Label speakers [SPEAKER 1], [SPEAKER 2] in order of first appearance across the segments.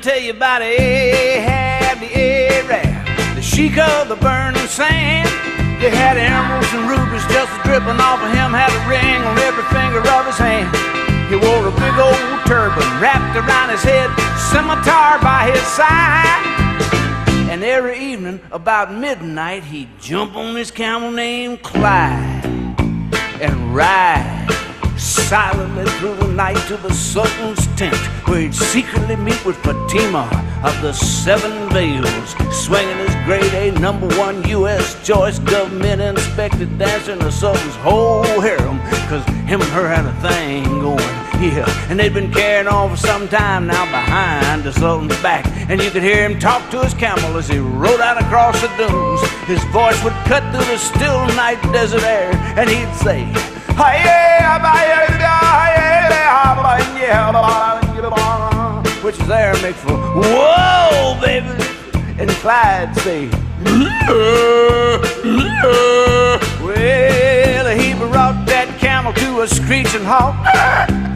[SPEAKER 1] tell you about Ahab the Arab, the sheik of the burning sand. He had emeralds and rubies just dripping off of him, had a ring on every finger of his hand. He wore a big old turban wrapped around his head, scimitar by his side. And every evening about midnight he'd jump on his camel named Clyde and ride silently through the night to the Sultan's tent, where he'd secretly meet with Fatima of the Seven Veils, swinging his grade A #1 U.S. choice government inspected dancer in the Sultan's whole harem, cause him and her had a thing going, yeah. And they'd been carrying on for some time now behind the Sultan's back, and you could hear him talk to his camel as he rode out across the dunes. His voice would cut through the still night desert air, and he'd say, which is Arabic for whoa, baby. And Clyde say, well, he brought that camel to a screeching halt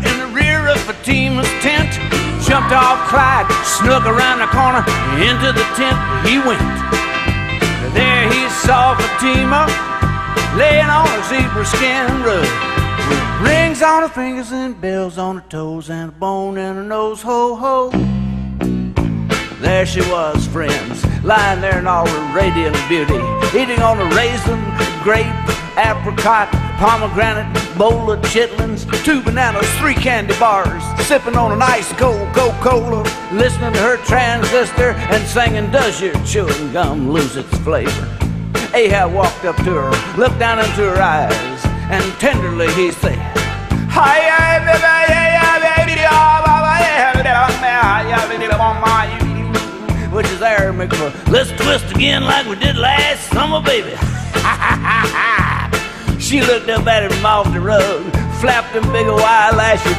[SPEAKER 1] in the rear of Fatima's tent. Jumped off Clyde, snuck around the corner, into the tent he went. There he saw Fatima laying on a zebra skin rug, with rings on her fingers and bells on her toes and a bone in her nose, ho ho. There she was, friends, lying there in all her radiant beauty, eating on a raisin, grape, apricot, pomegranate, bowl of chitlins, 2 bananas, 3 candy bars, sipping on an ice cold Coca-Cola, listening to her transistor and singing, does your chewing gum lose its flavor? Ahab walked up to her, looked down into her eyes, and tenderly he said, which is Arabic for, let's twist again like we did last summer, baby. She looked up at him off the rug, flapped them big old eyelashes,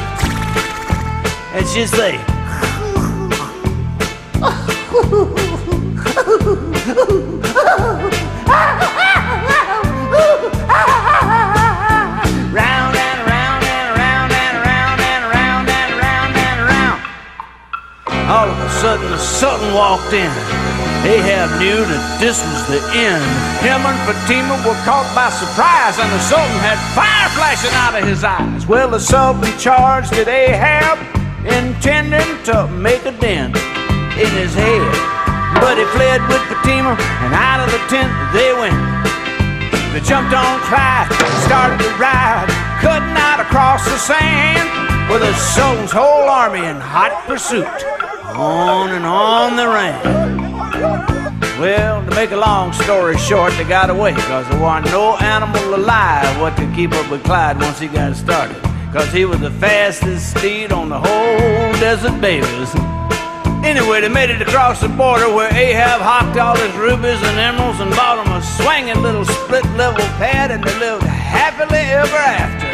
[SPEAKER 1] and she'd say, round and around and around and around and around and around and around. All of a sudden the Sultan walked in. Ahab knew that this was the end. Him and Fatima were caught by surprise, and the Sultan had fire flashing out of his eyes. Well, the Sultan charged at Ahab, intending to make a dent in his head. But he fled with Fatima, and out of the tent they went. They jumped on Clyde, started to ride, cutting out across the sand, with the Sultan's whole army in hot pursuit. On and on they ran. Well, to make a long story short, they got away, because there wasn't no animal alive what could keep up with Clyde once he got started, because he was the fastest steed on the whole desert, babies. Anyway, they made it across the border, where Ahab hocked all his rubies and emeralds and bought him a swinging little split-level pad, and they lived happily ever after.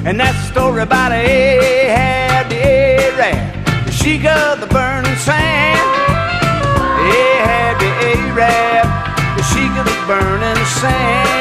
[SPEAKER 1] And that's the story about Ahab the Arab, the sheik of the burning sand. Ahab the Arab, the sheik of the burning sand.